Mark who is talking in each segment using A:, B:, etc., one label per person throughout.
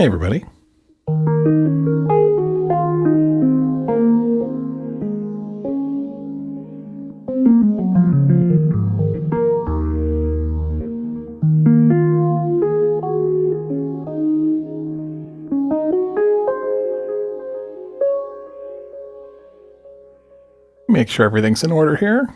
A: Hey, everybody. Make sure everything's in order here.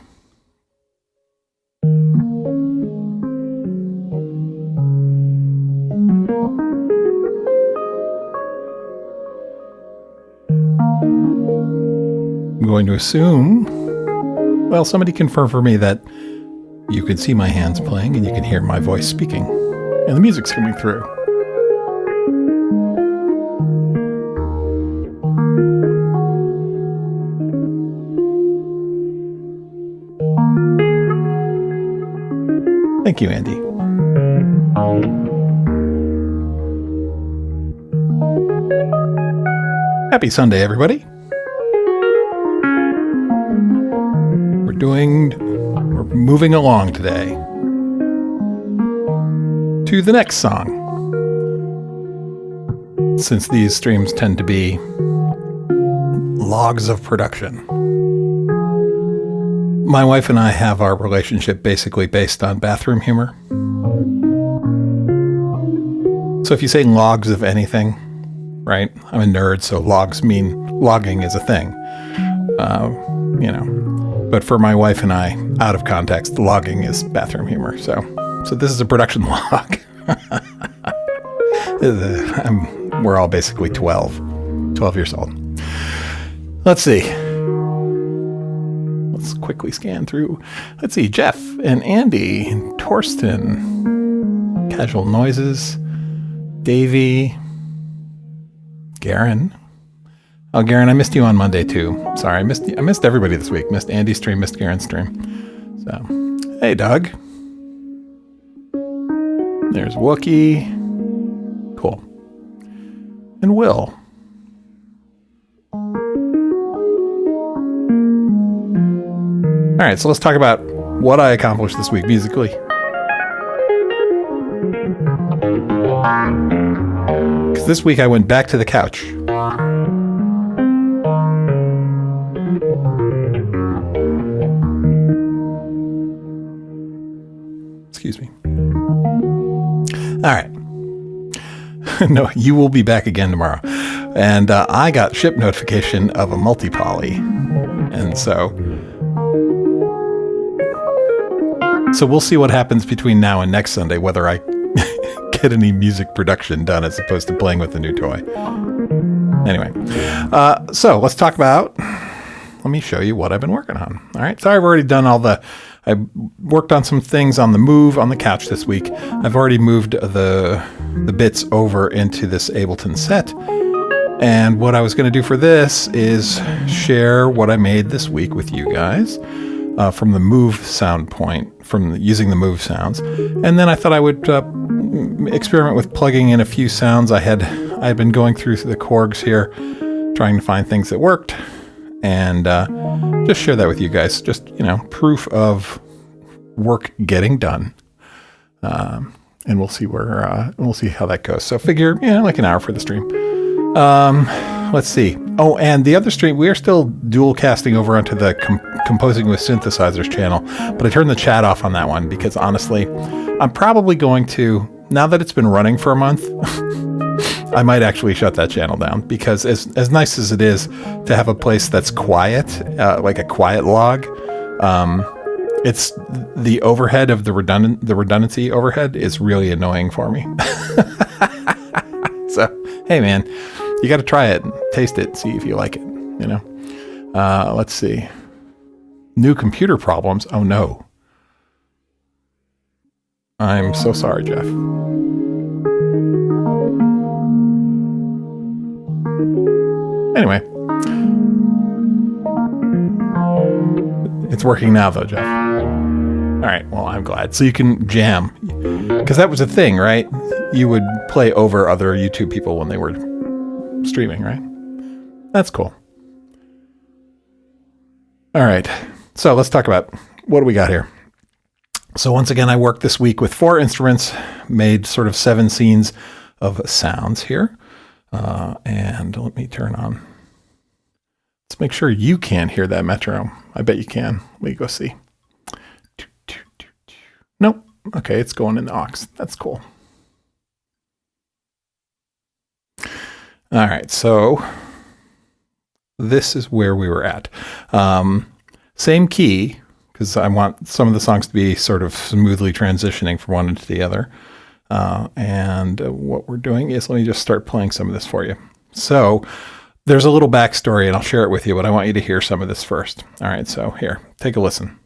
A: I'm going to assume, well, somebody confirm for me that you can see my hands playing and you can hear my voice speaking and the music's coming through. Thank you, Andy. Happy Sunday, everybody. We're moving along today to the next song. Since these streams tend to be logs of production. My wife and I have our relationship basically based on bathroom humor. So if you say logs of anything, right? I'm a nerd, so logs mean logging is a thing. But for my wife and I, out of context, logging is bathroom humor. So this is a production log. We're all basically 12 years old. Let's see. Let's quickly scan through. Let's see, Jeff and Andy and Torsten, Casual Noises, Davey, Garen. Oh, Garen, I missed you on Monday too. Sorry, I missed everybody this week. Missed Andy's stream, missed Garen's stream. So, hey, Doug. There's Wookie. Cool. And Will. All right, so let's talk about what I accomplished this week musically. Because this week I went back to the couch. Excuse me. All right. No, you will be back again tomorrow. And I got ship notification of a multi-poly. And so we'll see what happens between now and next Sunday, whether I get any music production done as opposed to playing with the new toy. Anyway, so let's talk about, let me show you what I've been working on. All right, so I've already done I worked on some things on the Move on the couch this week. I've already moved the bits over into this Ableton set. And what I was going to do for this is share what I made this week with you guys from the Move sound point, from using the Move sounds. And then I thought I would experiment with plugging in a few sounds. I'd been going through the Korgs here, trying to find things that worked. And just share that with you guys. Just, proof of work getting done. And we'll see we'll see how that goes. So figure, like an hour for the stream. Let's see. Oh, and the other stream, we are still dual casting over onto the Composing with Synthesizers channel, but I turned the chat off on that one because honestly, I'm probably going to, now that it's been running for a month, I might actually shut that channel down because as nice as it is to have a place that's quiet, like a quiet log, it's the overhead of the redundancy overhead is really annoying for me. So, hey man, you got to try it, taste it, see if you like it, Let's see. New computer problems. Oh no. I'm so sorry, Jeff. Anyway. It's working now though, Jeff. All right, well, I'm glad. So you can jam. Because that was a thing, right? You would play over other YouTube people when they were streaming, right? That's cool. All right, so let's talk about what do we got here. So once again, I worked this week with 4 instruments, made sort of 7 scenes of sounds here. And let me turn on. Let's make sure you can hear that metronome. I bet you can. Let me go see. Nope. Okay, it's going in the aux. That's cool. All right, so this is where we were at. Same key, because I want some of the songs to be sort of smoothly transitioning from one into the other. And what we're doing is, let me just start playing some of this for you. So there's a little backstory, and I'll share it with you, but I want you to hear some of this first. All right, so here, take a listen.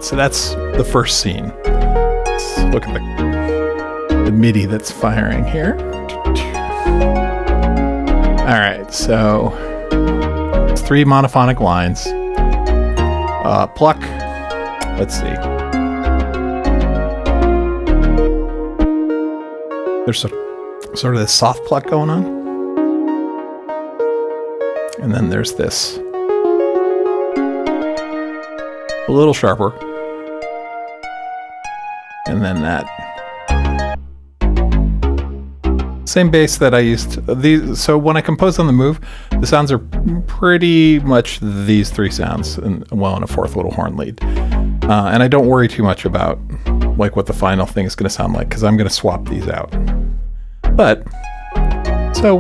A: So that's the first scene. Let's look at the MIDI that's firing here. All right, so it's 3 monophonic lines. Pluck. Let's see. There's sort of this soft pluck going on. And then there's this a little sharper. And then that same bass that I used. So when I compose on the Move, the sounds are pretty much these 3 sounds, and a fourth little horn lead. And I don't worry too much about like what the final thing is going to sound like, because I'm going to swap these out. But so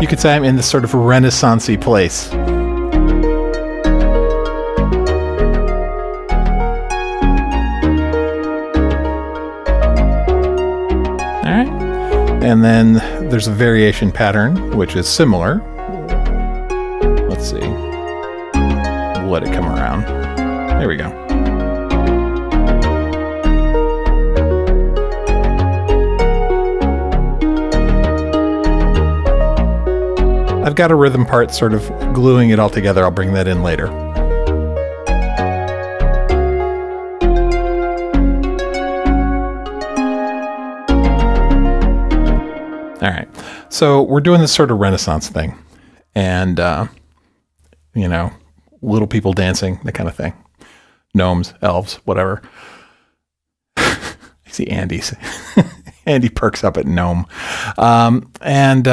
A: you could say I'm in this sort of Renaissance-y place. And then there's a variation pattern, which is similar. Let's see. We'll let it come around. There we go. I've got a rhythm part sort of gluing it all together. I'll bring that in later. All right, so we're doing this sort of Renaissance thing, and little people dancing, that kind of thing, gnomes, elves, whatever. I see Andy's. Andy perks up at gnome, and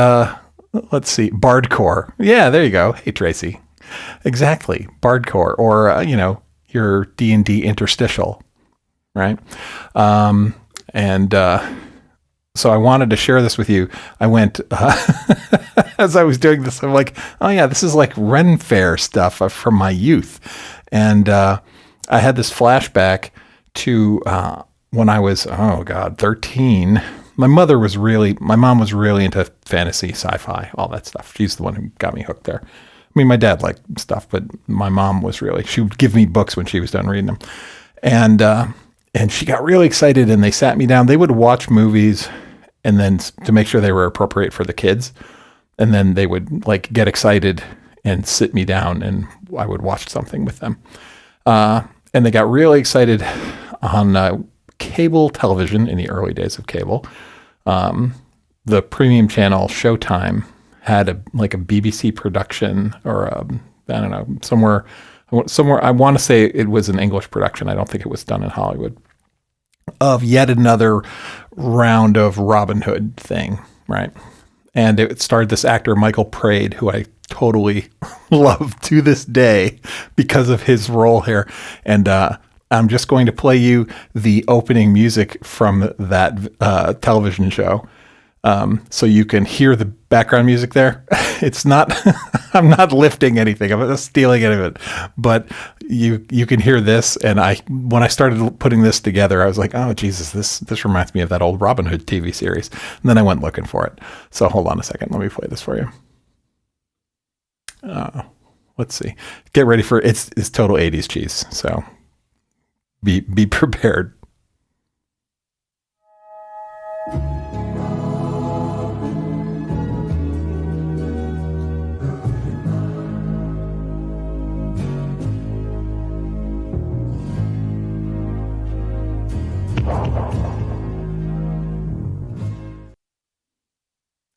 A: let's see, bardcore. Yeah, there you go. Hey, Tracy, exactly, bardcore, or your D&D interstitial, right? So I wanted to share this with you. I went, as I was doing this, I'm like, oh yeah, this is like Ren Fair stuff from my youth. And I had this flashback to when I was, 13. My mom was really into fantasy, sci-fi, all that stuff. She's the one who got me hooked there. I mean, my dad liked stuff, but my mom she would give me books when she was done reading them. And she got really excited, and they sat me down. They would watch movies, and then to make sure they were appropriate for the kids. And then they would like get excited and sit me down, and I would watch something with them. And they got really excited on cable television in the early days of cable. The premium channel Showtime had a BBC production, or somewhere. I want to say it was an English production. I don't think it was done in Hollywood, of yet another round of Robin Hood thing, right? And it starred this actor, Michael Prade, who I totally love to this day because of his role here. And I'm just going to play you the opening music from that television show. So you can hear the background music there. It's not, I'm not lifting anything. I'm not stealing any of it, but you can hear this. And when I started putting this together, I was like, oh Jesus, this reminds me of that old Robin Hood TV series. And then I went looking for it. So hold on a second. Let me play this for you. Let's see. Get ready for it's total 80s cheese. So be prepared.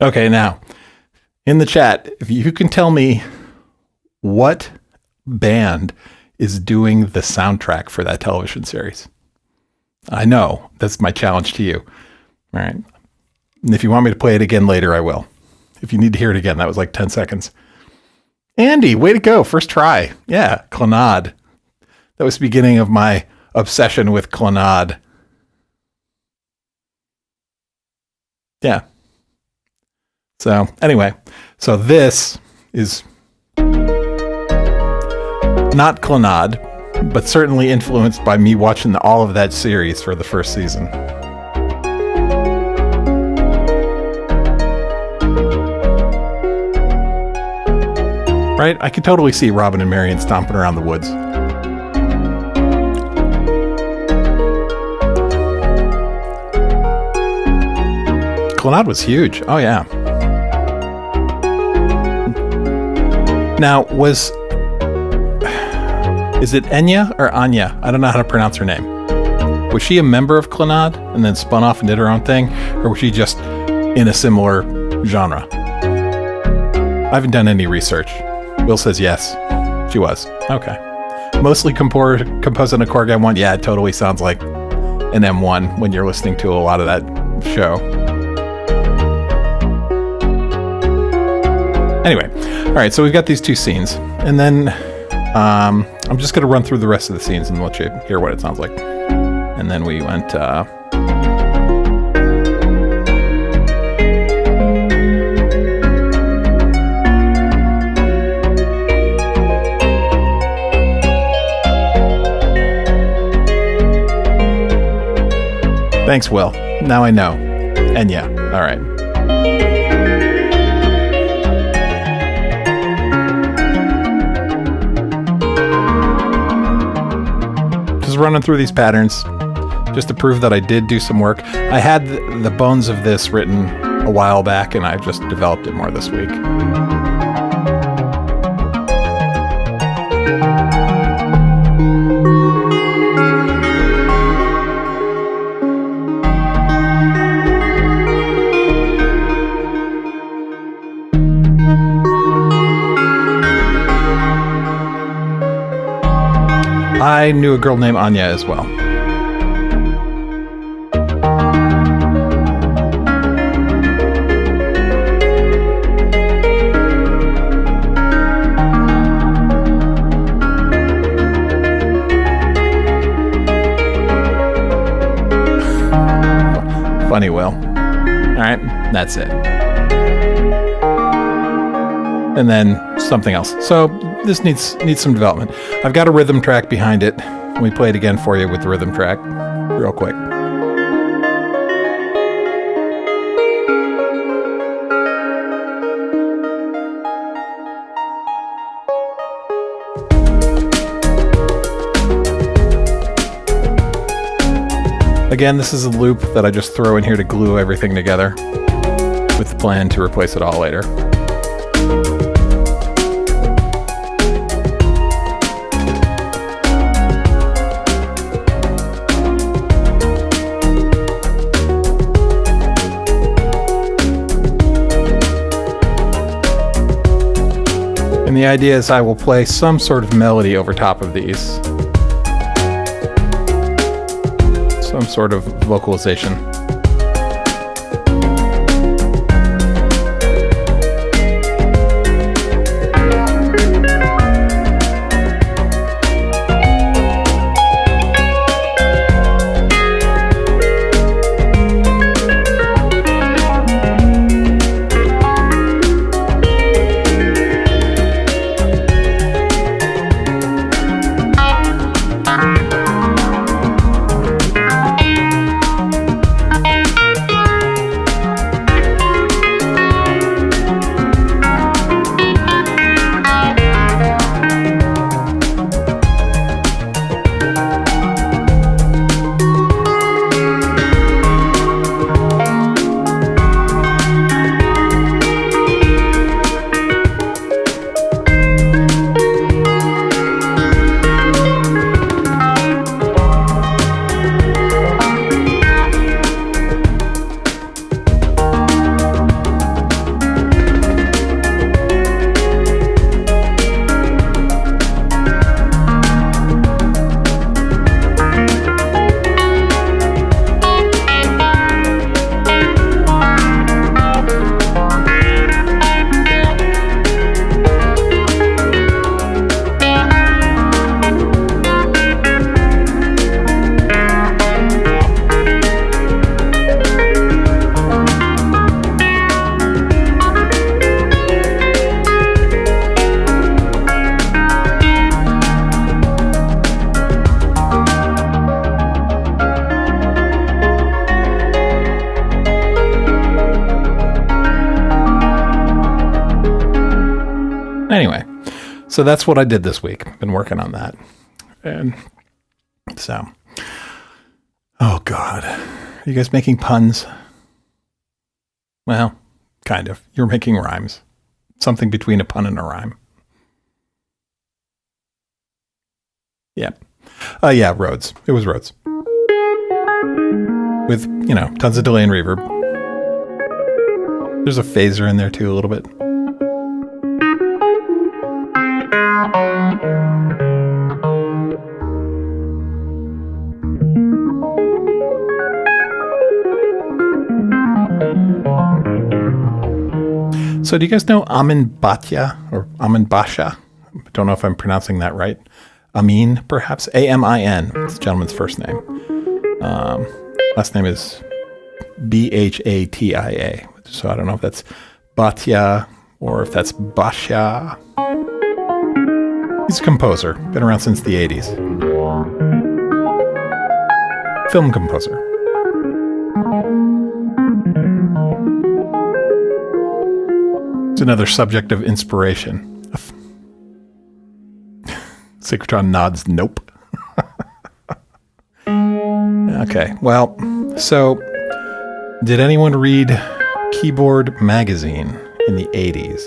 A: Okay, now, in the chat, if you can tell me what band is doing the soundtrack for that television series. I know, that's my challenge to you. All right. And if you want me to play it again later, I will. If you need to hear it again, that was like 10 seconds. Andy, way to go. First try. Yeah, Clannad. That was the beginning of my obsession with Clannad. Yeah. So anyway, so this is not Clannad, but certainly influenced by me watching all of that series for the first season. Right? I could totally see Robin and Marion stomping around the woods. Clannad was huge. Oh, yeah. Now, is it Enya or Anya? I don't know how to pronounce her name. Was she a member of Clannad and then spun off and did her own thing? Or was she just in a similar genre? I haven't done any research. Will says yes, she was. Okay. Mostly composed on a Korg M1. Yeah, it totally sounds like an M1 when you're listening to a lot of that show. Anyway, all right, so we've got these two scenes. And then I'm just going to run through the rest of the scenes and let you hear what it sounds like. And then we went... Thanks, Will. Now I know. And yeah, all right. Just running through these patterns, just to prove that I did do some work. I had the bones of this written a while back, and I've just developed it more this week. I knew a girl named Anya as well. Funny, Will. All right, that's it. And then something else. So this needs some development. I've got a rhythm track behind it. Let me play it again for you with the rhythm track real quick. Again, this is a loop that I just throw in here to glue everything together with the plan to replace it all later. And the idea is I will play some sort of melody over top of these. Some sort of vocalization. Anyway, so that's what I did this week. Been working on that. And so, oh God, are you guys making puns? Well, kind of. You're making rhymes. Something between a pun and a rhyme. Yeah. Yeah, Rhodes. It was Rhodes. With, tons of delay and reverb. There's a phaser in there too, a little bit. So do you guys know Amin Bhatia or Amin Basha? I don't know if I'm pronouncing that right. Amin, perhaps? A-M-I-N. It's the gentleman's first name. Last name is B-H-A-T-I-A. So I don't know if that's Bhatia or if that's Basha. He's a composer. Been around since the 80s. Film composer. It's another subject of inspiration. Synchrotron nods, nope. Okay, well, so did anyone read Keyboard Magazine in the 80s?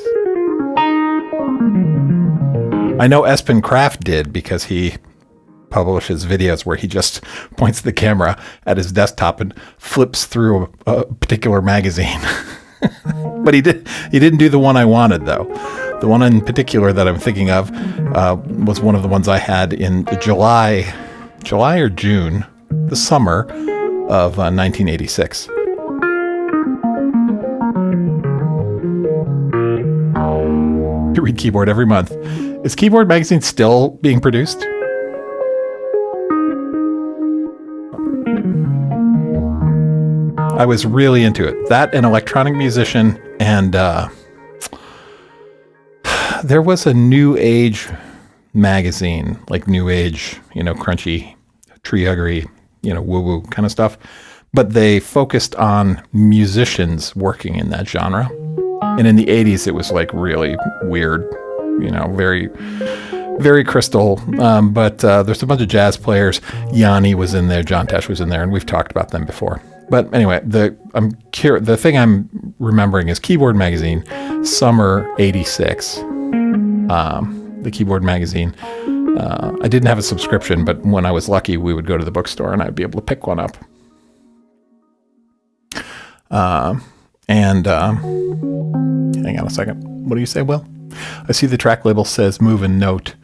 A: I know Espen Kraft did because he publishes videos where he just points the camera at his desktop and flips through a particular magazine. But he didn't do the one I wanted, though. The one in particular that I'm thinking of was one of the ones I had in July or June, the summer of 1986. You read Keyboard every month. Is Keyboard Magazine still being produced? I was really into it. That and Electronic Musician, and there was a New Age magazine, like New Age, crunchy, tree huggery, woo-woo kind of stuff. But they focused on musicians working in that genre. And in the 80s, it was like really weird, very, very crystal. But there's a bunch of jazz players. Yanni was in there. John Tesh was in there. And we've talked about them before. But anyway, the thing I'm remembering is Keyboard Magazine, summer 86. The Keyboard Magazine. I didn't have a subscription, but when I was lucky, we would go to the bookstore and I'd be able to pick one up. Hang on a second. What do you say, Will? I see the track label says Move and Note.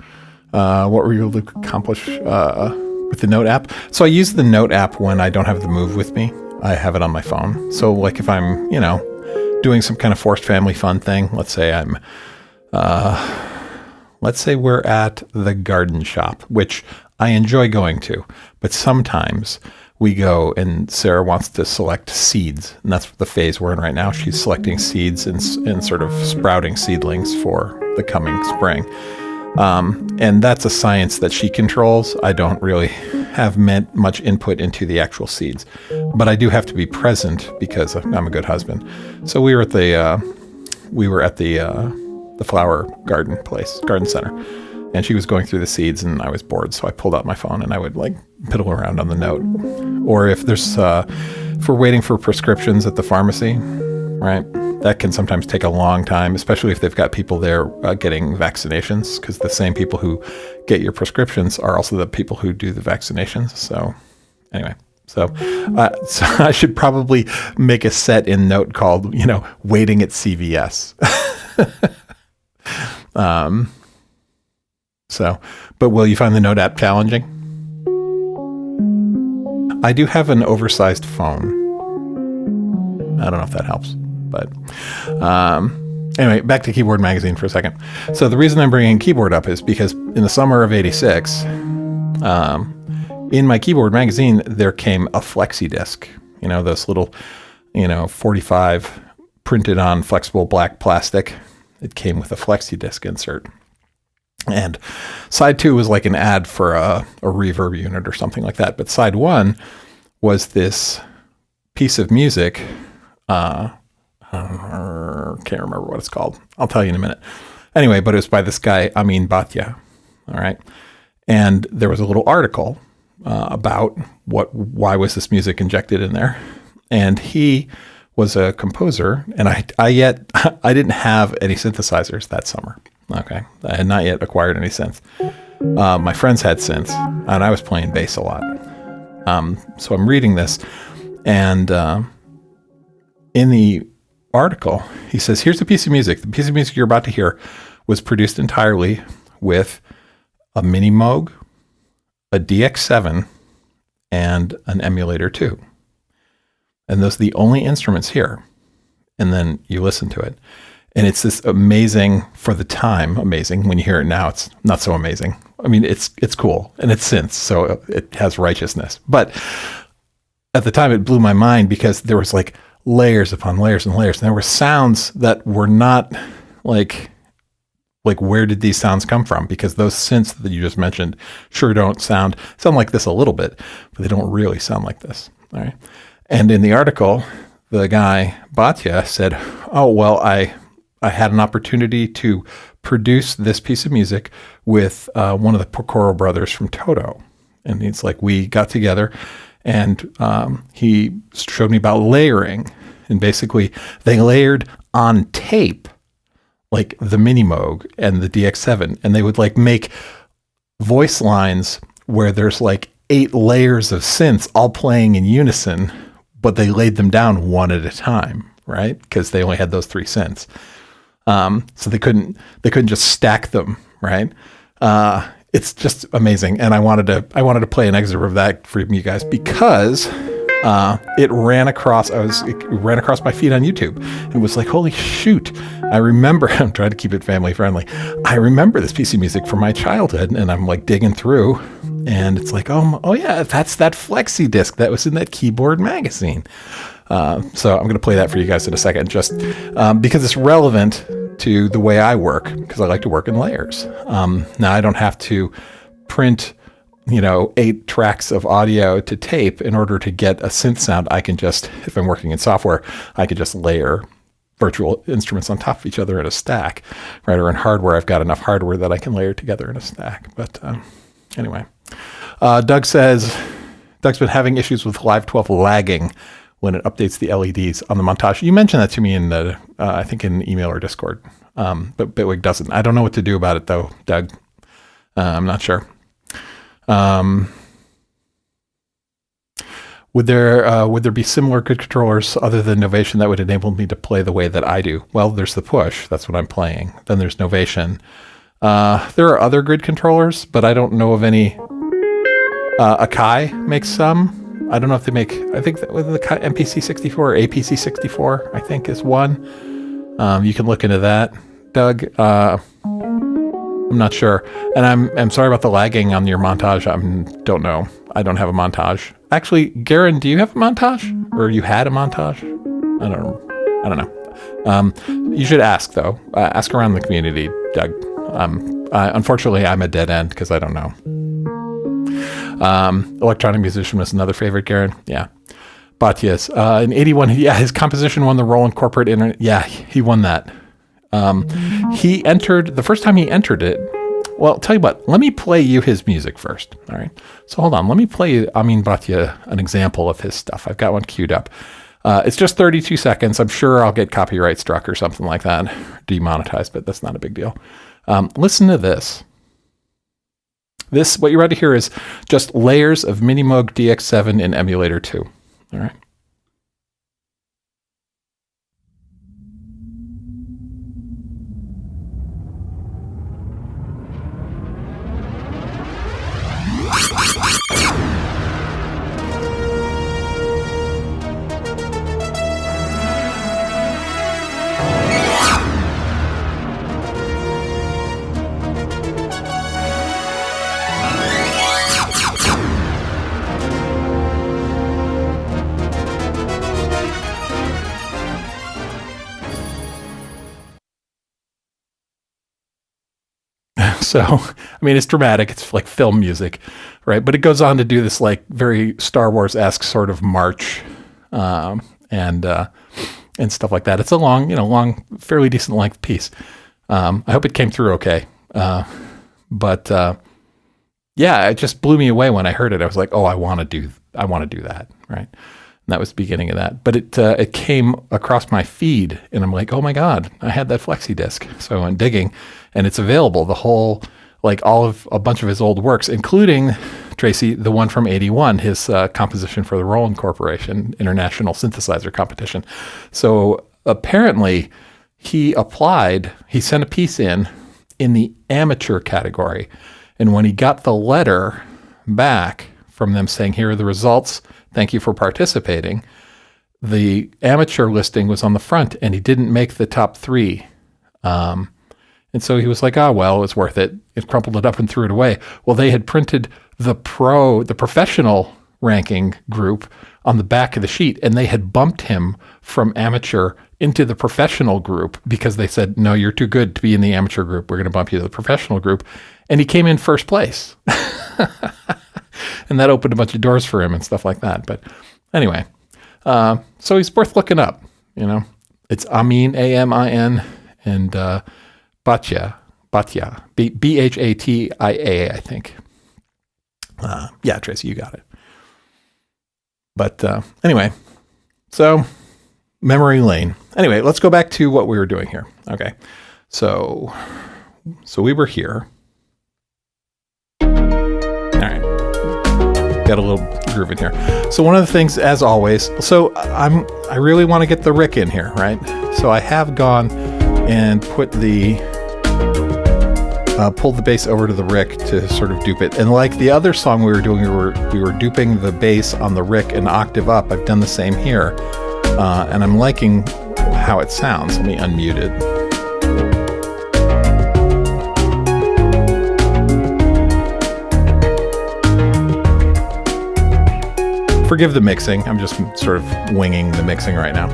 A: What were you able to accomplish with the Note app? So I use the Note app when I don't have the Move with me. I have it on my phone. So like if I'm, doing some kind of forced family fun thing, let's say we're at the garden shop, which I enjoy going to, but sometimes we go and Sarah wants to select seeds, and that's the phase we're in right now. She's selecting seeds and sort of sprouting seedlings for the coming spring. And that's a science that she controls. I don't really have much input into the actual seeds, but I do have to be present because I'm a good husband. So we were at the flower garden center, and she was going through the seeds and I was bored. So I pulled out my phone and I would piddle around on the Note. Or if there's, if we're waiting for prescriptions at the pharmacy, right? That can sometimes take a long time, especially if they've got people there getting vaccinations, because the same people who get your prescriptions are also the people who do the vaccinations. So anyway, so I should probably make a set in Note called, waiting at CVS. But will you find the Note app challenging? I do have an oversized phone. I don't know if that helps, but anyway, back to Keyboard Magazine for a second. So the reason I'm bringing keyboard up is because in the summer of 86, in my Keyboard Magazine, there came a flexi disc, those little, 45 printed on flexible black plastic. It came with a flexi disc insert. And side 2 was like an ad for a reverb unit or something like that. But side 1 was this piece of music. Can't remember what it's called. I'll tell you in a minute. Anyway, but it was by this guy, Amin Bhatia. All right. And there was a little article about why was this music injected in there. And he was a composer, and I didn't have any synthesizers that summer. Okay. I had not yet acquired any synths. My friends had synths, and I was playing bass a lot. So I'm reading this, and in the article, he says, here's a piece of music. The piece of music you're about to hear was produced entirely with a Mini Moog, a DX7, and an Emulator 2. And those are the only instruments here. And then you listen to it. And it's this amazing, for the time, amazing. When you hear it now, it's not so amazing. I mean, it's cool, and it's synths, so it has righteousness. But at the time, it blew my mind because there was like layers upon layers and layers. And there were sounds that were not like where did these sounds come from? Because those synths that you just mentioned sure don't sound like this a little bit, but they don't really sound like this. All right. And in the article, the guy, Bhatia, said, oh, well, I had an opportunity to produce this piece of music with one of the Pocoro brothers from Toto. And it's like, we got together and he showed me about layering. And basically, they layered on tape, like the Mini Moog and the DX7. And they would like make voice lines where there's like 8 layers of synths all playing in unison, but they laid them down one at a time, right? Because they only had those 3 synths. So they couldn't just stack them, right? It's just amazing. And I wanted to play an excerpt of that for you guys because it ran across my feed on YouTube and was like, holy shoot. I remember, I'm trying to keep it family friendly. I remember this piece of music from my childhood, and I'm like digging through, and it's like, oh yeah, that's that flexi disc that was in that Keyboard magazine. So I'm going to play that for you guys in a second, just because it's relevant to the way I work, because I like to work in layers. Now I don't have to print 8 tracks of audio to tape in order to get a synth sound. I can just, if I'm working in software, I can just layer virtual instruments on top of each other in a stack, right? Or in hardware, I've got enough hardware that I can layer together in a stack. But anyway, Doug's been having issues with Live 12 lagging when it updates the LEDs on the montage. You mentioned that to me in the, I think in email or Discord, but Bitwig doesn't. I don't know what to do about it though, Doug. I'm not sure. Would there be similar good controllers other than Novation that would enable me to play the way that I do? Well, there's the Push. That's what I'm playing. Then there's Novation. There are other grid controllers, but I don't know of any. Akai makes some. I don't know if they make. I think that with the MPC64 or APC64, I think is one. You can look into that, Doug. I'm not sure, and I'm sorry about the lagging on your montage. Don't know. I don't have a montage. Actually, Garen, do you have a montage, or you had a montage? I don't know. You should ask though. Ask around the community, Doug. Unfortunately, I'm a dead end because I don't know. Electronic Musician was another favorite, Garen. Yeah. Batias. In 81, his composition won the Roland Corporate Internet. Yeah, he won that. He entered, the first time he entered it, well, tell you what, let me play you his music first. All right. So hold on. Let me play you, Amin Bhatia, an example of his stuff. I've got one queued up. It's just 32 seconds. I'm sure I'll get copyright struck or something like that, demonetized, but that's not a big deal. Listen to this. What you're about to hear is just layers of Mini Moog DX7 in Emulator 2. All right. So, I mean, it's dramatic. It's like film music, right? But it goes on to do this like very Star Wars-esque sort of march and stuff like that. It's a long, fairly decent length piece. I hope it came through okay. But yeah, it just blew me away when I heard it. I was like, oh, I want to do that, right? And that was the beginning of that. But it came across my feed, and I'm like, oh my God, I had that flexi disc. So I went digging, and it's available. The whole, like a bunch of his old works, including, Tracy, the one from '81, his composition for the Roland Corporation International Synthesizer Competition. So apparently he sent a piece in the amateur category. And when he got the letter back from them saying, here are the results, thank you for participating, the amateur listing was on the front, and he didn't make the top 3. And so he was like, oh, well, it was worth it. It crumpled it up and threw it away. Well, they had printed the professional ranking group on the back of the sheet, and they had bumped him from amateur into the professional group because they said, no, you're too good to be in the amateur group. We're going to bump you to the professional group. And he came in first place. And that opened a bunch of doors for him and stuff like that. But anyway, so he's worth looking up. It's Amin, A-M-I-N, and Bhatia, B-H-A-T-I-A, I think. Yeah, Tracy, you got it. But anyway, so memory lane. Anyway, let's go back to what we were doing here. Okay, so we were here. All right, got a little groove in here. So one of the things, as always, so I really want to get the Rick in here, right? So I have gone and put pulled the bass over to the Rick to sort of dupe it. And like the other song we were doing, we were duping the bass on the Rick an octave up. I've done the same here. And I'm liking how it sounds. Let me unmute it. Forgive the mixing. I'm just sort of winging the mixing right now.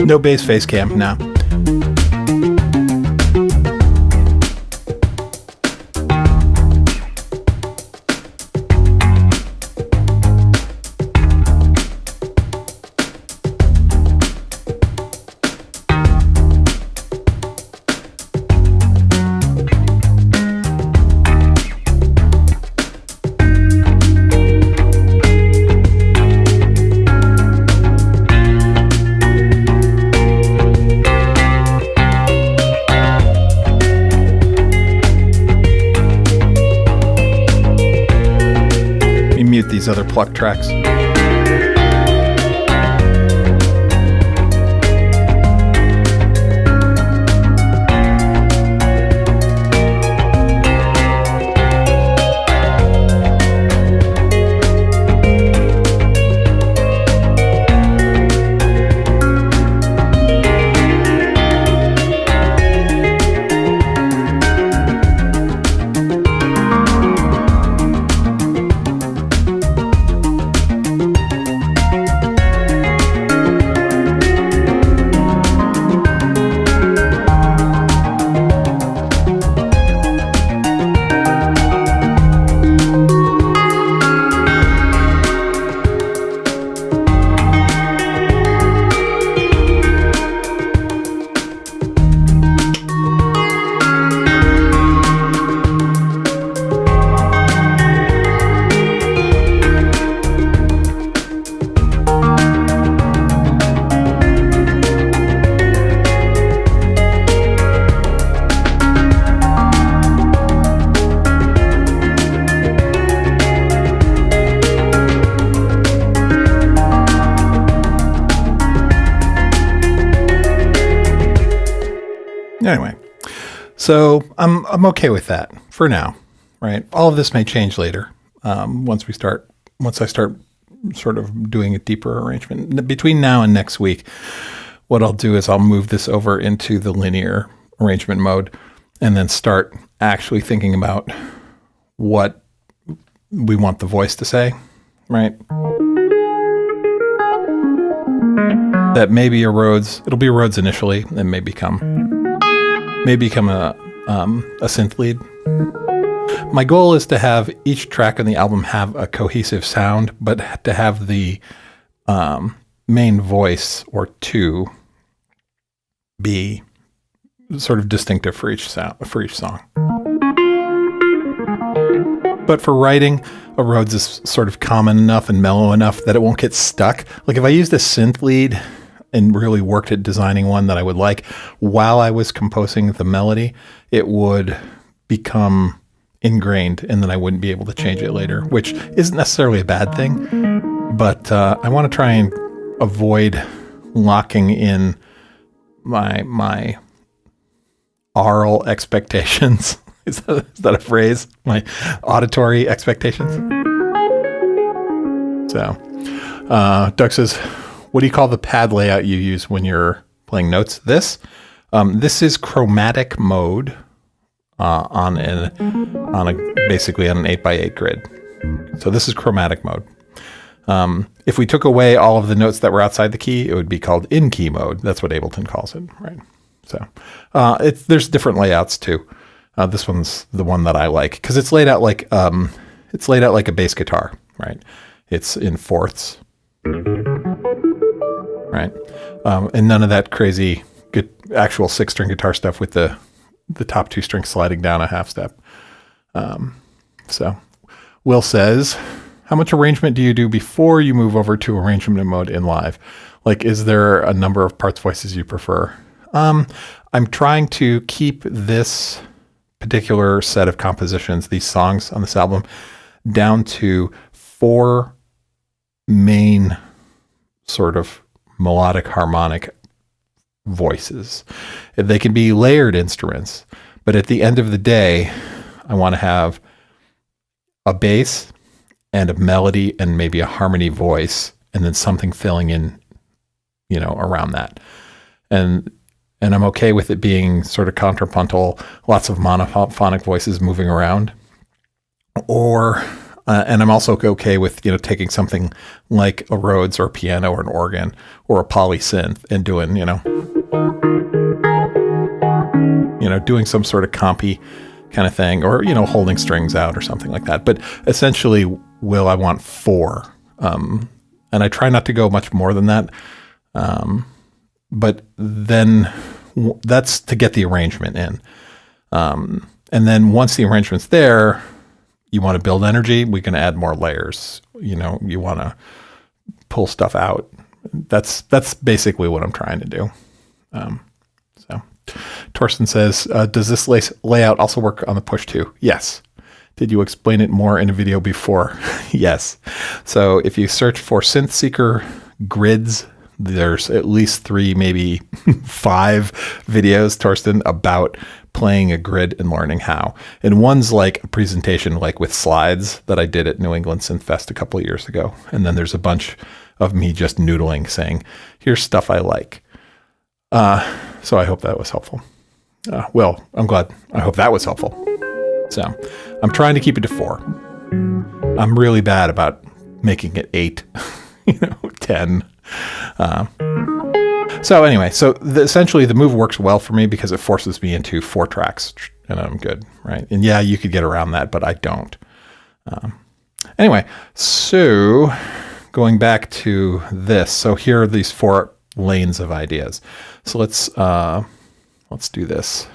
A: No bass face cam, no. These other pluck tracks. Anyway, so I'm okay with that for now, right? All of this may change later once I start sort of doing a deeper arrangement. Between now and next week, what I'll do is I'll move this over into the linear arrangement mode and then start actually thinking about what we want the voice to say, right? That may be a Rhodes. It'll be a Rhodes initially, and may become a synth lead. My goal is to have each track on the album have a cohesive sound, but to have the main voice or two be sort of distinctive for each song. But for writing, a Rhodes is sort of common enough and mellow enough that it won't get stuck. Like if I used a synth lead and really worked at designing one that I would like while I was composing the melody, it would become ingrained and then I wouldn't be able to change it later, which isn't necessarily a bad thing. But I want to try and avoid locking in my aural expectations. Is that a phrase? My auditory expectations. So, Doug says, what do you call the pad layout you use when you're playing notes? This is chromatic mode basically on an 8x8 grid. So this is chromatic mode. If we took away all of the notes that were outside the key, it would be called in-key mode. That's what Ableton calls it, right? So there's different layouts too. This one's the one that I like because it's laid out like a bass guitar, right? It's in fourths, right? And none of that crazy good actual 6-string guitar stuff with the top 2 strings sliding down a half step. So Will says, how much arrangement do you do before you move over to arrangement mode in live? Like, is there a number of parts voices you prefer? I'm trying to keep this particular set of compositions, these songs on this album, down to 4 main sort of melodic harmonic voices. They can be layered instruments, but at the end of the day, I want to have a bass and a melody and maybe a harmony voice, and then something filling in, around that. And I'm okay with it being sort of contrapuntal, lots of monophonic voices moving around. And I'm also okay with, taking something like a Rhodes or a piano or an organ or a polysynth and doing, doing some sort of compy kind of thing, or, holding strings out or something like that. But essentially, I want 4. And I try not to go much more than that. But then that's to get the arrangement in. And then once the arrangement's there, you want to build energy, we can add more layers. You want to pull stuff out. That's basically what I'm trying to do. So Torsten says, does this layout also work on the push too? Yes. Did you explain it more in a video before? Yes. So if you search for Synth Seeker grids, there's at least 3, maybe 5 videos, Torsten, about playing a grid and learning how. And one's like a presentation, like with slides that I did at New England Synth Fest a couple of years ago. And then there's a bunch of me just noodling, saying, here's stuff I like. So I hope that was helpful. Well, I'm glad. I hope that was helpful. So I'm trying to keep it to 4. I'm really bad about making it 8, 10. So anyway, essentially the move works well for me because it forces me into 4 tracks and I'm good, right? And yeah, you could get around that, but I don't. Anyway, so going back to this. So here are these 4 lanes of ideas. So let's do this.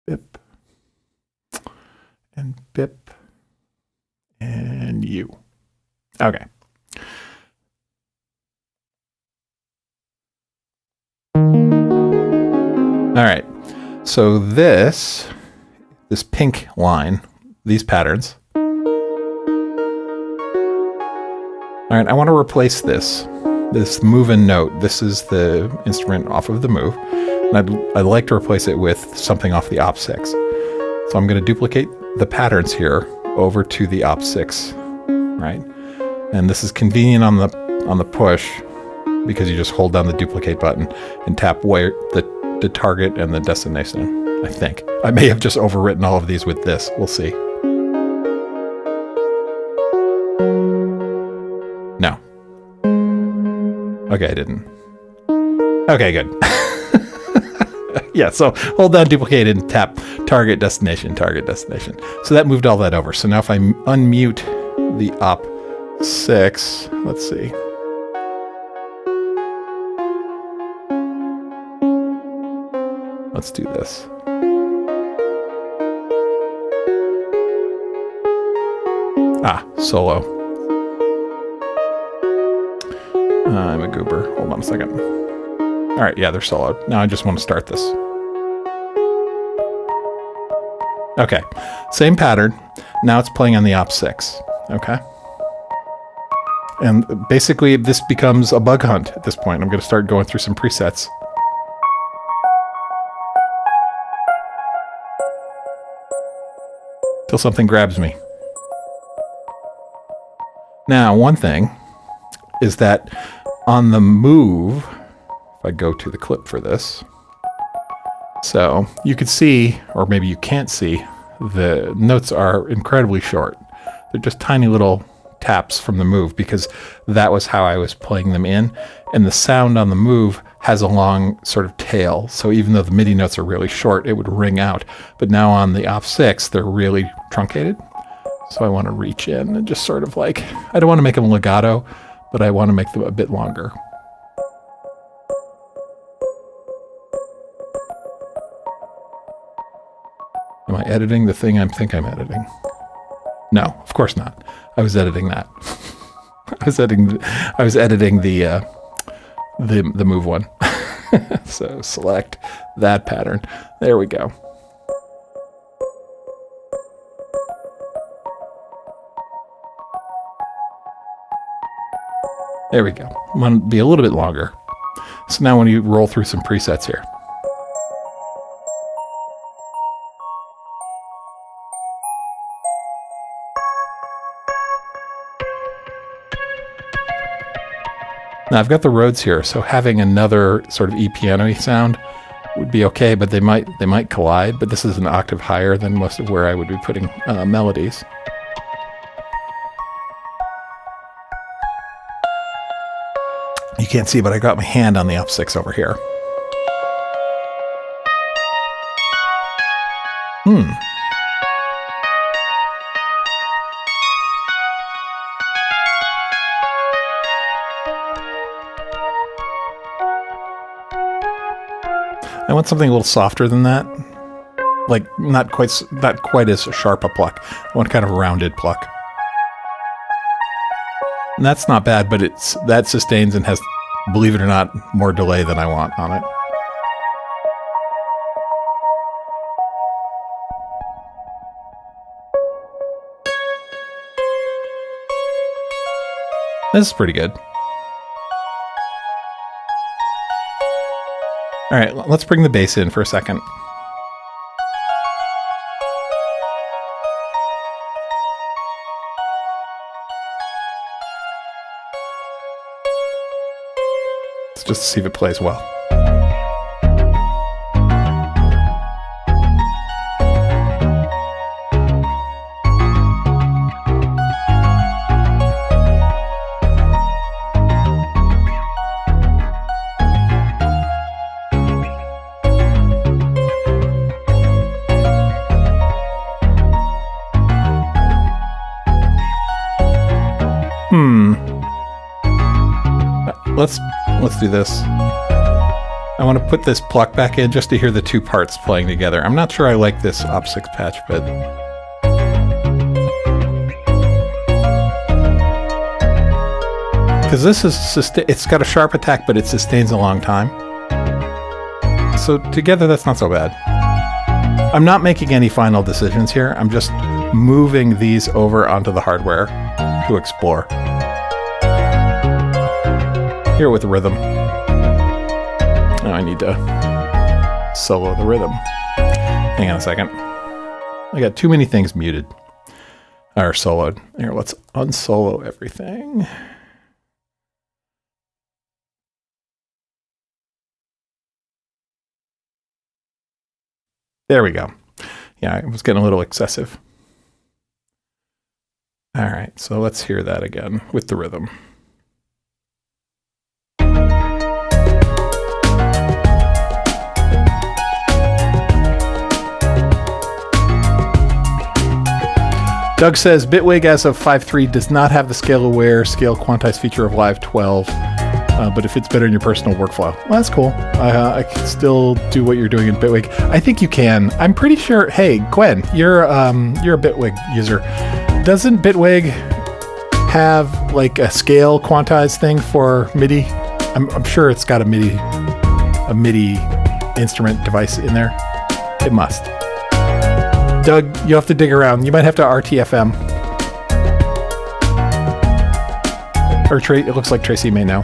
A: Bip and bip and you. Okay. All right, so this pink line, these patterns. All right, I want to replace this this move and note. This is the instrument off of the Move. And I'd like to replace it with something off the Op6. So I'm going to duplicate the patterns here over to the Op6, right? And this is convenient on the push because you just hold down the duplicate button and tap where the target and the destination, I think. I may have just overwritten all of these with this. We'll see. No. Okay, I didn't. Okay, good. Yeah, so hold down duplicate and tap target destination, target destination. So that moved all that over. So now if I unmute the Op6, let's see. Let's do this. Solo. I'm a goober. Hold on a second. All right, yeah, they're soloed. Now I just want to start this. Okay, same pattern. Now it's playing on the Op6. Okay. And basically this becomes a bug hunt at this point. I'm going to start going through some presets. Till something grabs me. Now, one thing is that on the Move, if I go to the clip for this, so you can see, or maybe you can't see, the notes are incredibly short. They're just tiny little taps from the Move because that was how I was playing them in. And the sound on the Move has a long sort of tail. So even though the MIDI notes are really short, it would ring out. But now on the Op6, they're really truncated. So I want to reach in and just sort of like, I don't want to make them legato, but I want to make them a bit longer. Am I editing the thing I think I'm editing? No, of course not. I was editing that. I was editing the Move one. So select that pattern. There we go. There we go. I want to be a little bit longer. So now when you roll through some presets here. Now I've got the Rhodes here, so having another sort of E-piano-y sound would be okay, but they might collide, but this is an octave higher than most of where I would be putting melodies. You can't see, but I got my hand on the Op6 over here. I want something a little softer than that. Like not quite as sharp a pluck. I want kind of a rounded pluck. And that's not bad, but that sustains and has, believe it or not, more delay than I want on it. This is pretty good. All right, let's bring the bass in for a second. Just to see if it plays well. Let's do this. I want to put this pluck back in just to hear the two parts playing together. I'm not sure I like this Op6 patch, but because this is it's got a sharp attack, but it sustains a long time. So together, that's not so bad. I'm not making any final decisions here. I'm just moving these over onto the hardware to explore. hear it with the rhythm. Now I need to solo the rhythm. Hang on a second. I got too many things muted. Or soloed. Here, let's unsolo everything. There we go. Yeah, it was getting a little excessive. All right, so let's hear that again with the rhythm. Doug says Bitwig as of 5.3 does not have the scale-aware, scale-quantized feature of Live 12, but it fits better in your personal workflow. Well, that's cool. I can still do what you're doing in Bitwig. I think you can. I'm pretty sure. Hey, Gwen, you're a Bitwig user. Doesn't Bitwig have like a scale quantized thing for MIDI? I'm sure it's got a MIDI instrument device in there. It must. Doug, you'll have to dig around. You might have to RTFM. Or it looks like Tracy may know.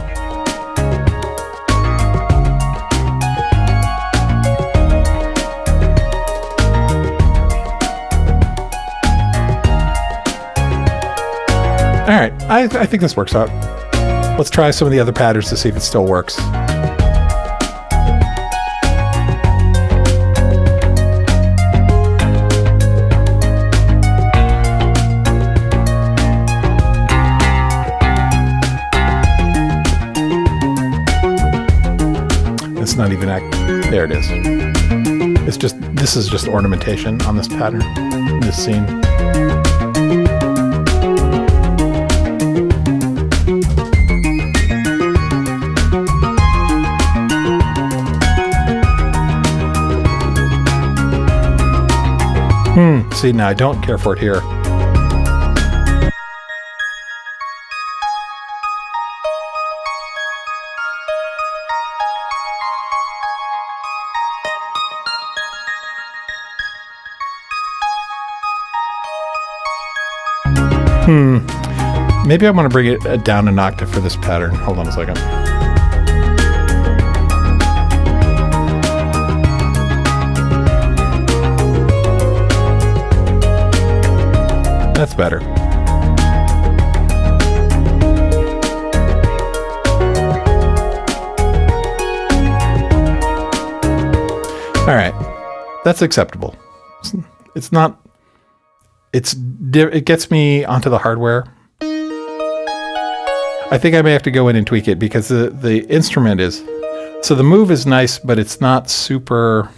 A: All right, I think this works out. Let's try some of the other patterns to see if it still works. It's not even there it is. This is just ornamentation on this pattern, this scene. See, now I don't care for it here. Maybe I want to bring it down an octave for this pattern. Hold on a second. That's better. All right, that's acceptable. It's not. It gets me onto the hardware. I think I may have to go in and tweak it because the instrument is. So the Move is nice, but it's not super.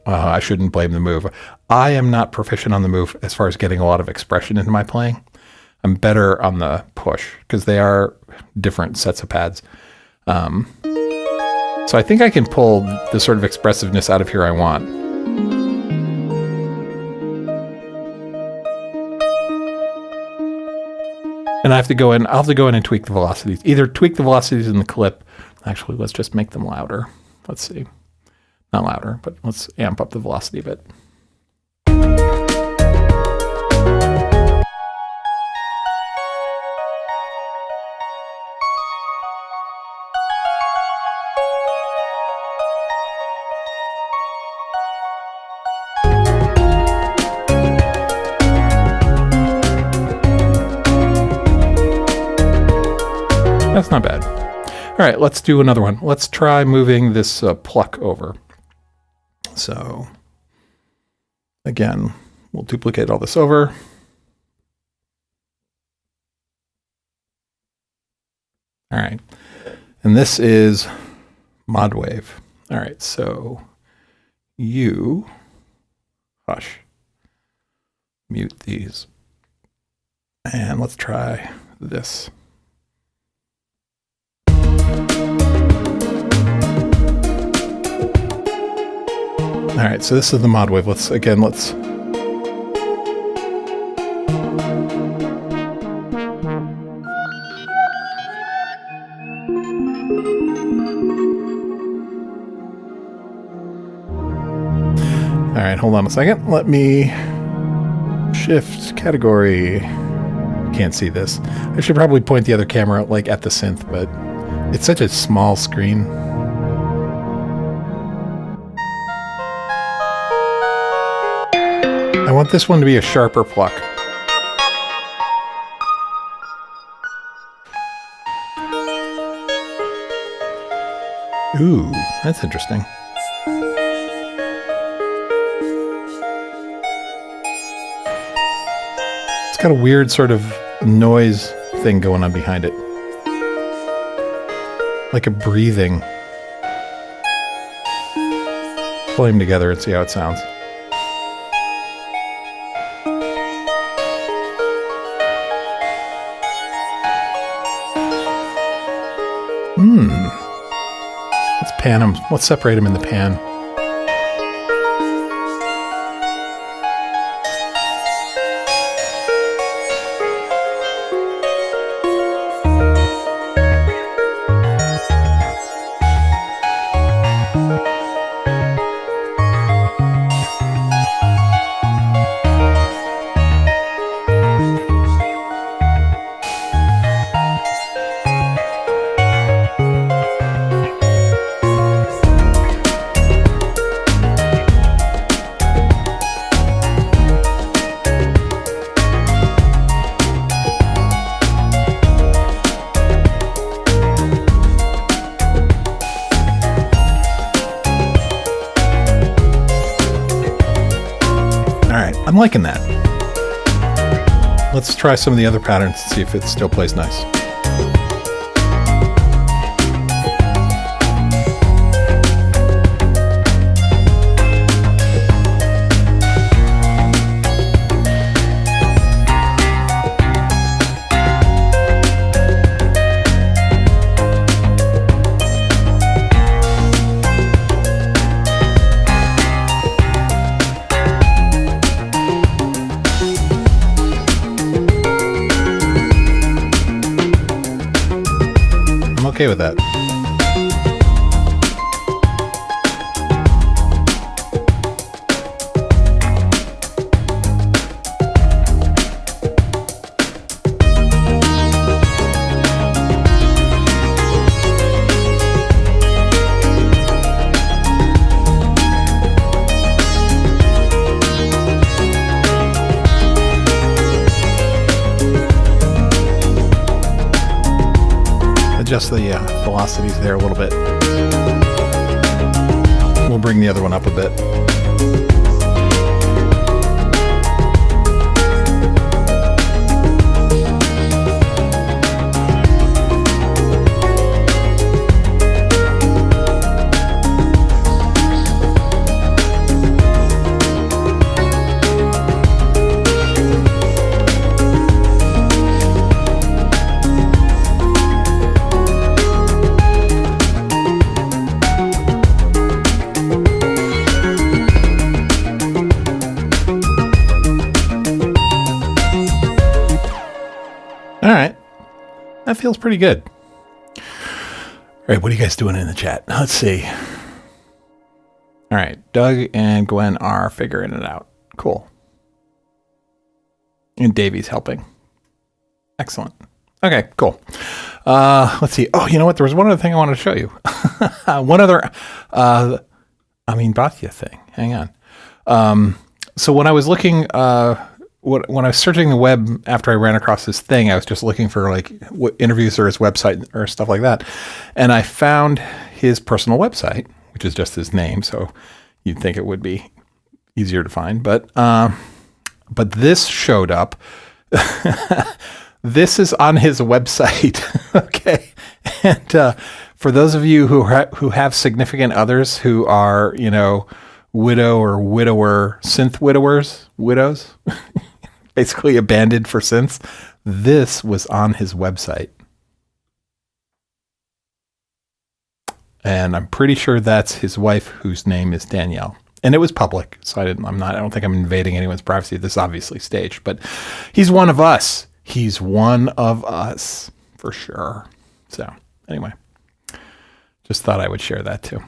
A: I shouldn't blame the Move. I am not proficient on the Move as far as getting a lot of expression into my playing. I'm better on the Push because they are different sets of pads. So I think I can pull the sort of expressiveness out of here I want. And I'll have to go in and tweak the velocities. Either tweak the velocities in the clip. Actually, let's just make them louder. Let's see. Not louder, but let's amp up the velocity a bit. That's not bad. All right, let's do another one. Let's try moving this pluck over. So again, we'll duplicate all this over. All right, and this is mod wave. All right, so you hush, mute these, and let's try this. All right, so this is the mod wave. Let's. All right, hold on a second. Let me shift category. Can't see this. I should probably point the other camera like at the synth, but It's such a small screen. I want this one to be a sharper pluck. Ooh, that's interesting. It's got a weird sort of noise thing going on behind it. Like a breathing. Play them together and see how it sounds. Let's pan them. Let's separate them in the pan. I'm liking that. Let's try some of the other patterns and see if it still plays nice. Okay with that. Adjust the velocities there a little bit. We'll bring the other one up a bit. All right. That feels pretty good. All right. What are you guys doing in the chat? Let's see. All right. Doug and Gwen are figuring it out. Cool. And Davey's helping. Excellent. Okay, cool. Let's see. Oh, you know what? There was one other thing I wanted to show you. One other, Bhatia thing. Hang on. So when I was looking, when I was searching the web after I ran across this thing, I was just looking for like interviews or his website or stuff like that. And I found his personal website, which is just his name. So you'd think it would be easier to find, but this showed up. This is on his website. Okay. And, for those of you who have significant others who are, widow or widower, synth widows, basically abandoned for synths, this was on his website. And I'm pretty sure that's his wife, whose name is Danielle. And it was public, so I don't think I'm invading anyone's privacy. This is obviously staged, but he's one of us. He's one of us for sure. So anyway, just thought I would share that too.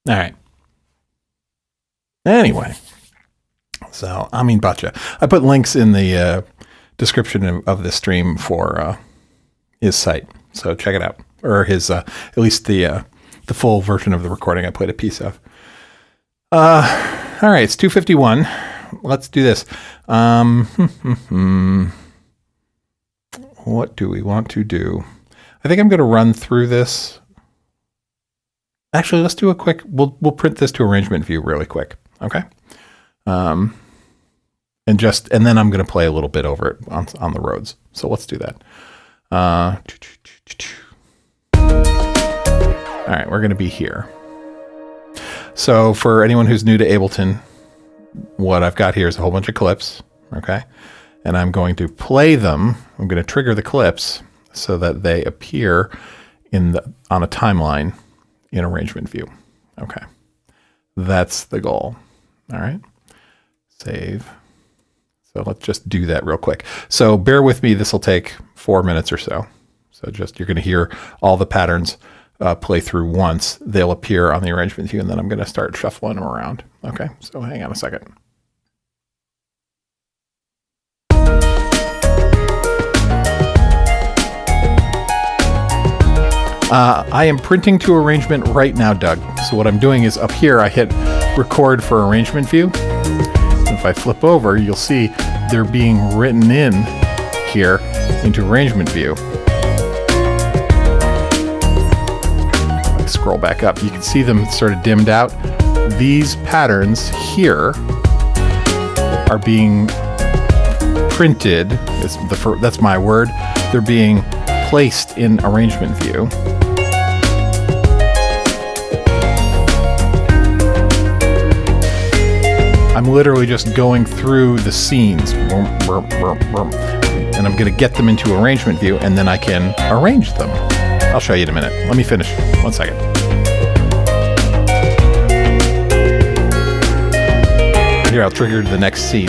A: All right. Anyway, so Bhatia. I put links in the description of the stream for his site. So check it out, or his at least the full version of the recording I played a piece of. All right, it's 2:51. Let's do this. What do we want to do? I think I'm going to run through this. Actually, let's do a quick. We'll print this to arrangement view really quick. Okay. And then I'm going to play a little bit over it on the roads. So let's do that. All right, we're going to be here. So for anyone who's new to Ableton, what I've got here is a whole bunch of clips, okay? And I'm going to play them. I'm going to trigger the clips so that they appear on a timeline in arrangement view. Okay, that's the goal. All right, save. So let's just do that real quick. So bear with me. This will take 4 minutes or so. So you're going to hear all the patterns play through once. They'll appear on the arrangement view, and then I'm going to start shuffling them around. Okay, so hang on a second. I am printing to arrangement right now, Doug. So what I'm doing is up here, I hit record for arrangement view. And if I flip over, you'll see they're being written in here into arrangement view. Scroll back up, you can see them sort of dimmed out. These patterns here are being printed. That's my word. They're being placed in arrangement view. I'm literally just going through the scenes, and I'm going to get them into arrangement view, and then I can arrange them. I'll show you in a minute. Let me finish. 1 second. Here, I'll trigger the next scene.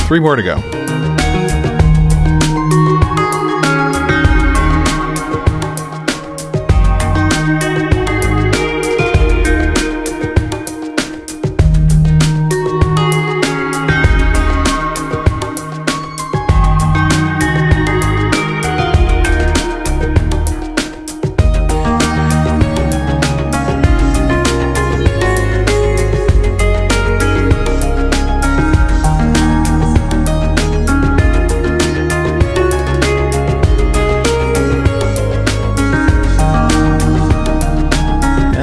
A: Three more to go.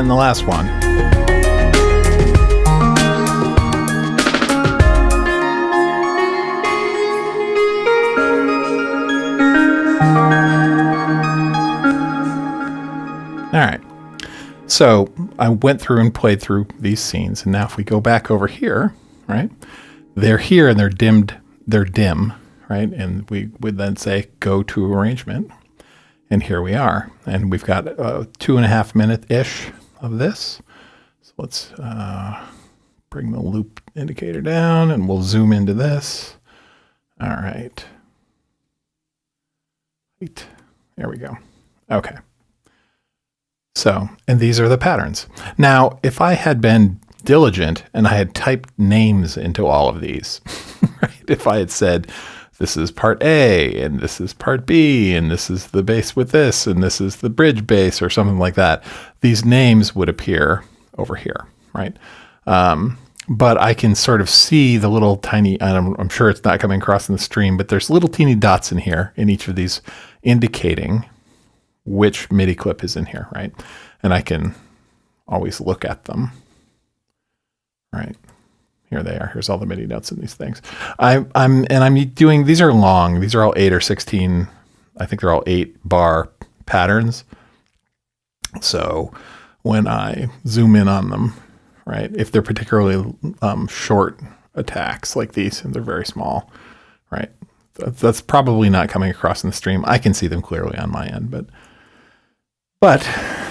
A: The last one. All right. So I went through and played through these scenes, and now if we go back over here, right? They're here and they're dimmed. They're dim, right? And we would then say go to arrangement, and here we are, and we've got 2.5 minute-ish of this. So let's bring the loop indicator down, and we'll zoom into this. All right. There we go. Okay. So, and these are the patterns. Now, if I had been diligent and I had typed names into all of these, right? If I had said, this is part A, and this is part B, and this is the bass with this, and this is the bridge bass, or something like that, these names would appear over here, right? But I can sort of see the little tiny, I'm sure it's not coming across in the stream, but there's little teeny dots in here in each of these indicating which MIDI clip is in here, right? And I can always look at them, right? Here they are. Here's all the MIDI notes in these things. I'm doing, these are long. These are all 8 or 16. I think they're all 8-bar patterns. So when I zoom in on them, right, if they're particularly short attacks like these, and they're very small, right, that's probably not coming across in the stream. I can see them clearly on my end, but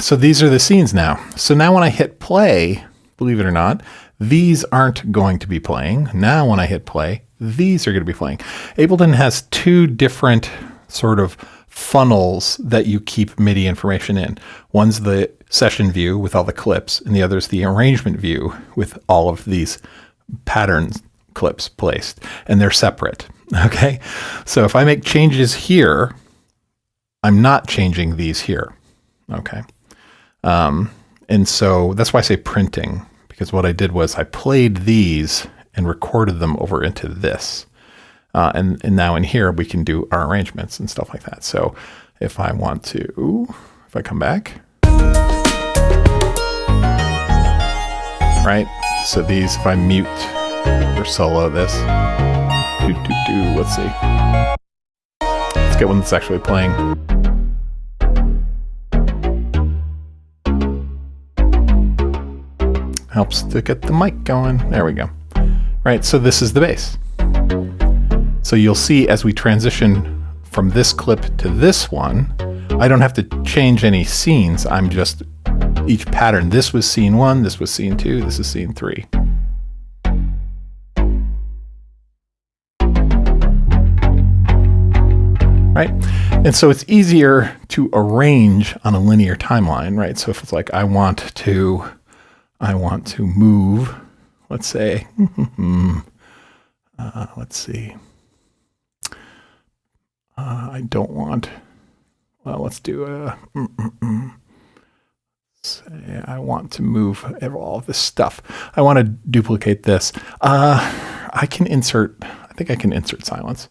A: so these are the scenes now. So now when I hit play, believe it or not, these aren't going to be playing. Now when I hit play, these are going to be playing. Ableton has two different sort of funnels that you keep MIDI information in. One's the session view with all the clips, and the other's the arrangement view with all of these patterns clips placed, and they're separate. Okay, so if I make changes here, I'm not changing these here. Okay, and so that's why I say printing, because what I did was I played these and recorded them over into this. And now in here, we can do our arrangements and stuff like that. So if I want to, if I come back, right? So these, if I mute or solo this, let's see. Let's get one that's actually playing. Helps to get the mic going. There we go. Right, so this is the bass. So you'll see as we transition from this clip to this one, I don't have to change any scenes. I'm just each pattern. This was scene 1, this was scene 2, this is scene 3. Right? And so it's easier to arrange on a linear timeline, right? So if it's like I want to move, let's say, let's see. I don't want, well, let's do a, say I want to move all of this stuff. I want to duplicate this. I think I can insert silence.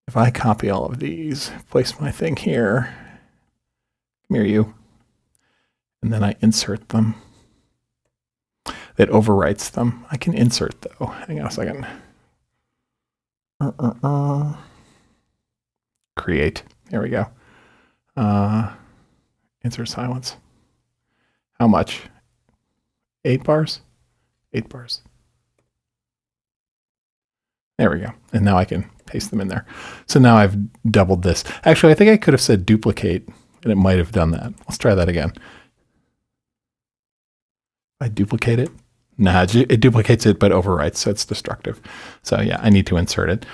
A: If I copy all of these, place my thing here, come here you, and then I insert them. It overwrites them. I can insert though. Hang on a second. Create. There we go. Insert silence. How much? 8 bars? 8 bars. There we go. And now I can paste them in there. So now I've doubled this. Actually, I think I could have said duplicate, and it might have done that. Let's try that again. I duplicate it. Nah, it duplicates it, but overwrites, so it's destructive. So yeah, I need to insert it.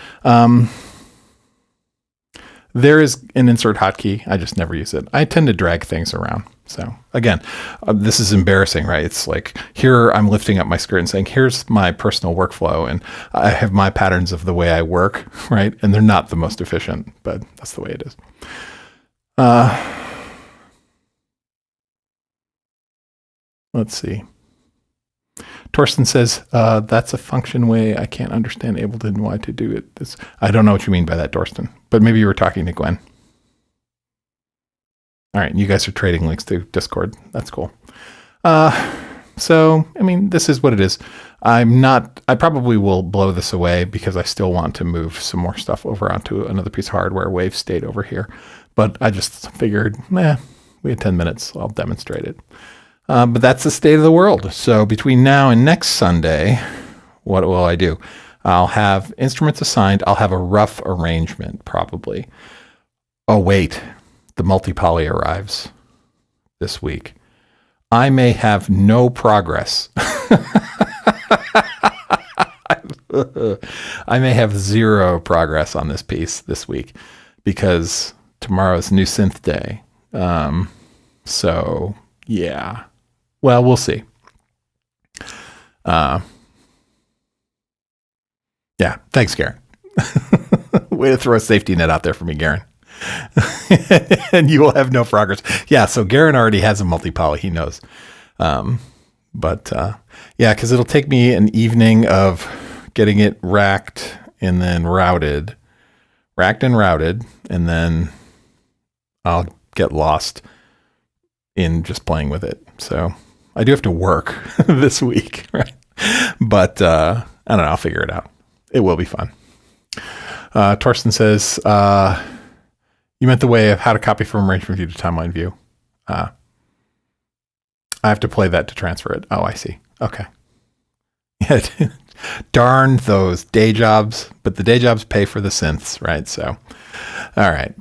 A: There is an insert hotkey. I just never use it. I tend to drag things around. So again, this is embarrassing, right? It's like here I'm lifting up my skirt and saying, here's my personal workflow, and I have my patterns of the way I work, right? And they're not the most efficient, but that's the way it is. Let's see. Torsten says, that's a function way. I can't understand Ableton why to do it. I don't know what you mean by that, Torsten, but maybe you were talking to Gwen. All right, you guys are trading links to Discord. That's cool. So, I mean, this is what it is. I probably will blow this away because I still want to move some more stuff over onto another piece of hardware. Wave stayed over here, but I just figured, we had 10 minutes. I'll demonstrate it. But that's the state of the world. So between now and next Sunday, what will I do? I'll have instruments assigned. I'll have a rough arrangement probably. Oh, wait. The multi-poly arrives this week. I may have no progress. I may have 0 progress on this piece this week because tomorrow's new synth day. So, yeah. Well, we'll see. Yeah, thanks, Garen. Way to throw a safety net out there for me, Garen. And you will have no progress. Yeah, so Garen already has a multi-poly, he knows. Yeah, because it'll take me an evening of getting it racked and then routed. Racked and routed, and then I'll get lost in just playing with it. So I do have to work this week, right? But I don't know, I'll figure it out. It will be fun. Torsten says, you meant the way of how to copy from arrangement view to timeline view. I have to play that to transfer it. Oh, I see. Okay. Yeah, darn those day jobs, but the day jobs pay for the synths, right? So, all right.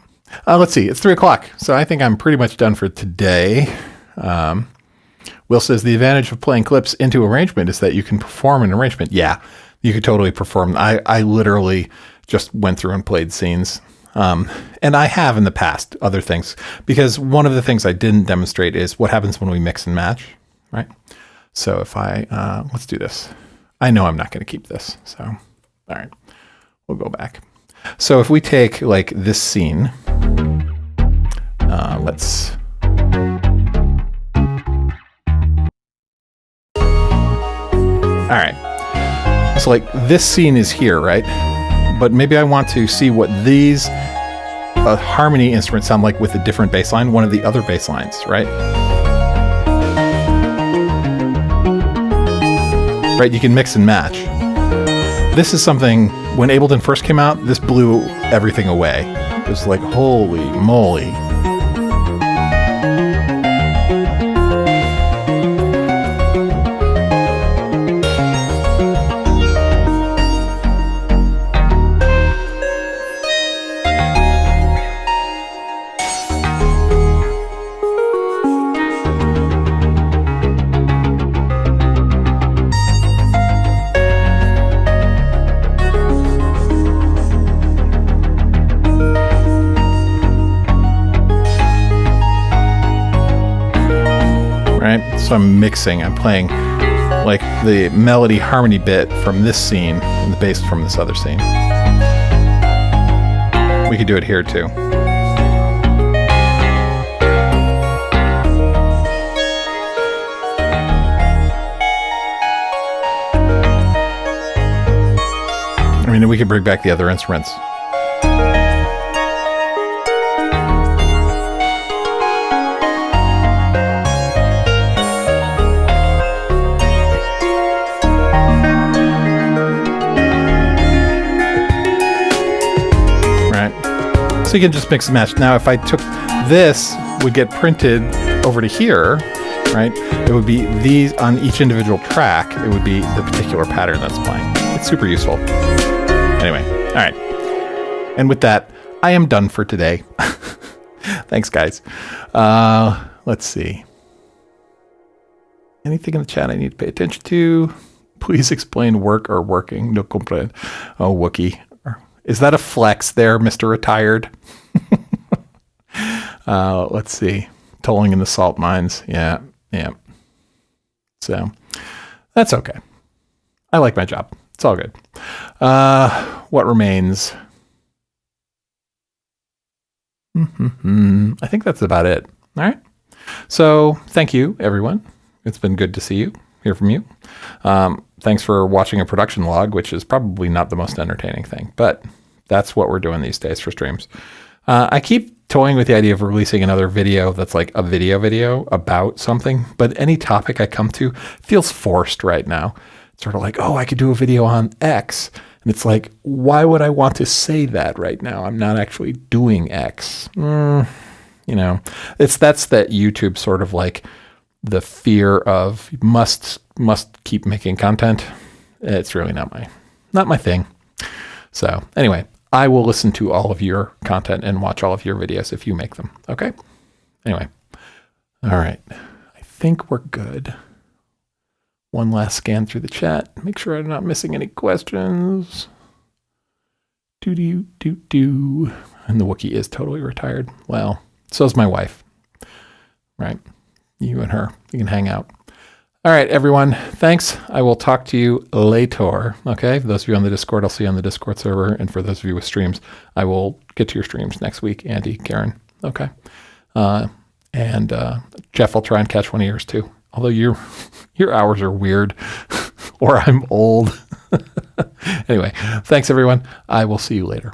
A: Let's see. It's 3 o'clock. So I think I'm pretty much done for today. Will says the advantage of playing clips into arrangement is that you can perform an arrangement. Yeah, you could totally perform. I literally just went through and played scenes. And I have in the past other things, because one of the things I didn't demonstrate is what happens when we mix and match, right? So if let's do this. I know I'm not going to keep this. So, all right, we'll go back. So if we take like this scene, let's, all right. So like this scene is here, right? But maybe I want to see what these harmony instruments sound like with a different bass line, one of the other bass lines, right? Right, you can mix and match. This is something, when Ableton first came out, this blew everything away. It was like, holy moly. So I'm mixing, I'm playing like the melody harmony bit from this scene and the bass from this other scene. We could do it here too. I mean, we could bring back the other instruments. So you can just mix and match. Now, if I took this, would get printed over to here, right? It would be these on each individual track. It would be the particular pattern that's playing. It's super useful. Anyway, all right. And with that, I am done for today. Thanks, guys. Let's see. Anything in the chat I need to pay attention to? Please explain work or working. No comprend. Oh, Wookie. Is that a flex there, Mr. Retired? Let's see. Tolling in the salt mines. Yeah. So that's okay. I like my job. It's all good. What remains? I think that's about it. All right. So thank you, everyone. It's been good to see you, hear from you. Thanks for watching a production log, which is probably not the most entertaining thing, but that's what we're doing these days for streams. I keep toying with the idea of releasing another video that's like a video about something, but any topic I come to feels forced right now. It's sort of like, oh, I could do a video on X. And it's like, why would I want to say that right now? I'm not actually doing X. You know, that's that YouTube sort of like the fear of must keep making content. It's really not my thing. So anyway, I will listen to all of your content and watch all of your videos if you make them. Okay. Anyway. All right. I think we're good. One last scan through the chat. Make sure I'm not missing any questions. And the Wookiee is totally retired. Well, so is my wife. Right. You and her. You can hang out. All right, everyone. Thanks. I will talk to you later. Okay. For those of you on the Discord, I'll see you on the Discord server. And for those of you with streams, I will get to your streams next week. Andy, Karen. Okay. And Jeff, I'll try and catch one of yours too. Although your hours are weird or I'm old. Anyway, thanks everyone. I will see you later.